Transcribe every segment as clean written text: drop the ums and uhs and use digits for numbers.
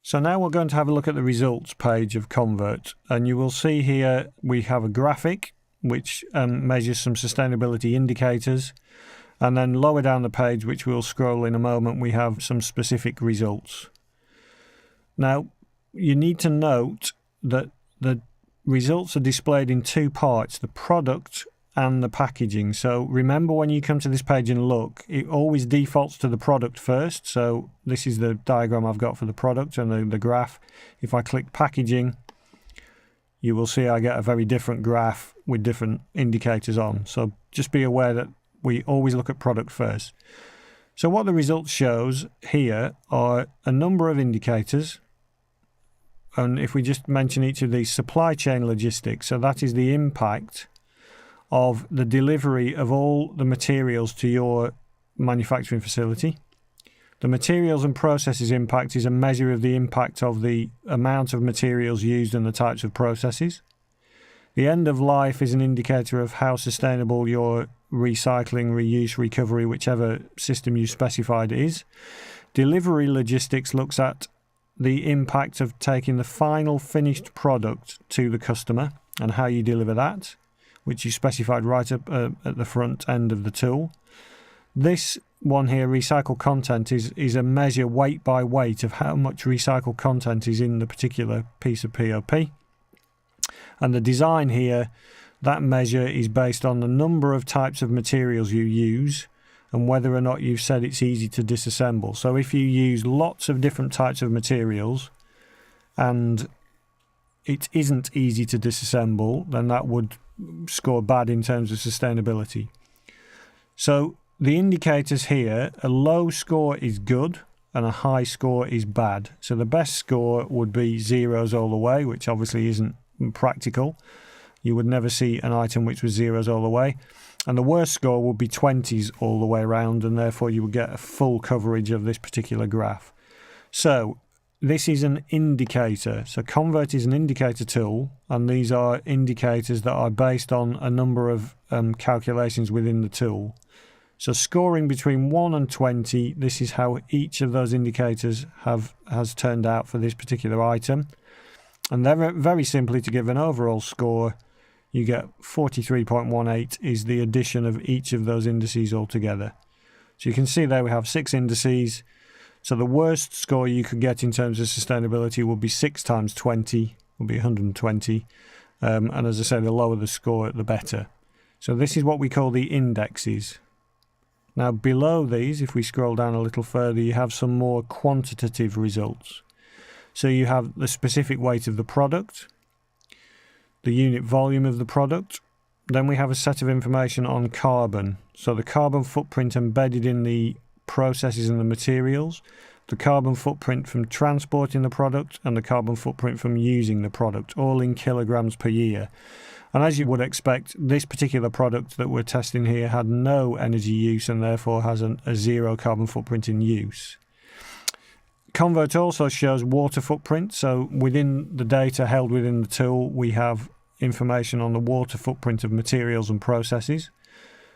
So now we're going to have a look at the results page of ConVert, and you will see here we have a graphic which measures some sustainability indicators, and then lower down the page, which we'll scroll in a moment, we have some specific results. Now you need to note that the results are displayed in two parts, the product and the packaging. So remember, when you come to this page and look, it always defaults to the product first. So this is the diagram I've got for the product and the graph. If I click packaging, you will see I get a very different graph with different indicators on. So just be aware that we always look at product first. So what the results shows here are a number of indicators. And if we just mention each of these, supply chain logistics, so that is the impact of the delivery of all the materials to your manufacturing facility. The materials and processes impact is a measure of the impact of the amount of materials used and the types of processes. The end of life is an indicator of how sustainable your recycling, reuse, recovery, whichever system you specified is. Delivery logistics looks at the impact of taking the final finished product to the customer and how you deliver that, which you specified right up at the front end of the tool. This one here, recycled content, is a measure weight by weight of how much recycled content is in the particular piece of POP. And the design here, that measure is based on the number of types of materials you use and whether or not you've said it's easy to disassemble. So if you use lots of different types of materials and it isn't easy to disassemble, then that would score bad in terms of sustainability. So the indicators here, a low score is good and a high score is bad. So the best score would be zeros all the way, which obviously isn't practical. You would never see an item which was zeros all the way. And the worst score would be 20s all the way around, and therefore you would get a full coverage of this particular graph. So this is an indicator. So ConVert is an indicator tool, and these are indicators that are based on a number of calculations within the tool. So scoring between 1 and 20, this is how each of those indicators has turned out for this particular item. And they're very simply, to give an overall score, you get 43.18 is the addition of each of those indices altogether. So you can see there we have 6 indices. So the worst score you could get in terms of sustainability would be 6 times 20, would be 120. And as I say, the lower the score, the better. So this is what we call the indexes. Now below these, if we scroll down a little further, you have some more quantitative results. So you have the specific weight of the product, the unit volume of the product. Then we have a set of information on carbon. So the carbon footprint embedded in the processes and the materials, the carbon footprint from transporting the product, and the carbon footprint from using the product, all in kilograms per year. And as you would expect, this particular product that we're testing here had no energy use and therefore has a zero carbon footprint in use. ConVert also shows water footprint. So within the data held within the tool, we have information on the water footprint of materials and processes.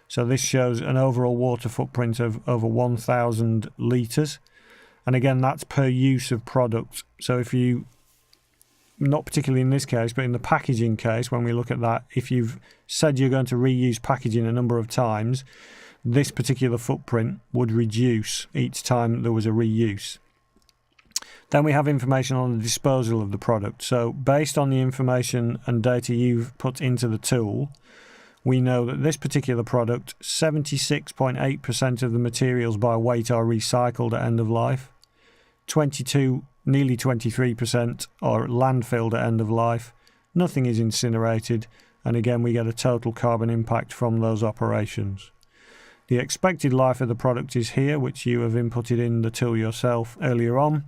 So this shows an overall water footprint of over 1,000 litres. And again, that's per use of product. So if you, not particularly in this case, but in the packaging case, when we look at that, if you've said you're going to reuse packaging a number of times, this particular footprint would reduce each time there was a reuse. Then we have information on the disposal of the product. So based on the information and data you've put into the tool, we know that this particular product, 76.8% of the materials by weight are recycled at end of life, nearly 23% are landfilled at end of life, nothing is incinerated, and again we get a total carbon impact from those operations. The expected life of the product is here, which you have inputted in the tool yourself earlier on.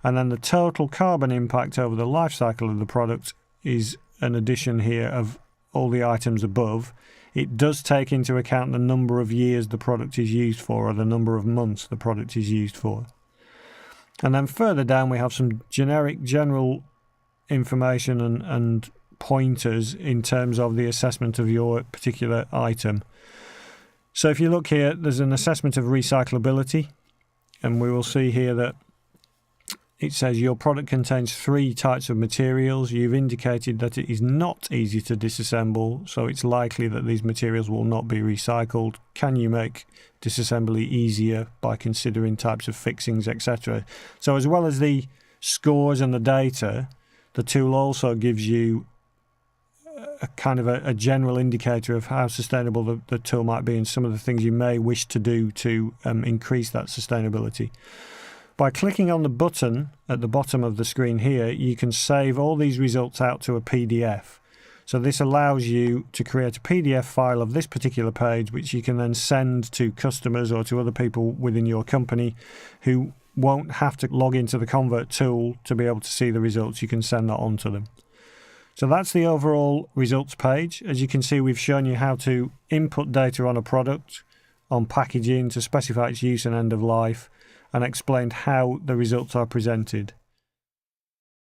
And then the total carbon impact over the life cycle of the product is an addition here of all the items above. It does take into account the number of years the product is used for, or the number of months the product is used for. And then further down we have some general information and pointers in terms of the assessment of your particular item. So if you look here, there's an assessment of recyclability, and we will see here that it says your product contains 3 types of materials. You've indicated that it is not easy to disassemble, so it's likely that these materials will not be recycled. Can you make disassembly easier by considering types of fixings, etc.? So as well as the scores and the data, the tool also gives you a kind of a general indicator of how sustainable the tool might be and some of the things you may wish to do to increase that sustainability. By clicking on the button at the bottom of the screen here, you can save all these results out to a PDF. So this allows you to create a PDF file of this particular page, which you can then send to customers or to other people within your company who won't have to log into the ConVert tool to be able to see the results. You can send that on to them. So that's the overall results page. As you can see, we've shown you how to input data on a product, on packaging, to specify its use and end of life, and explained how the results are presented.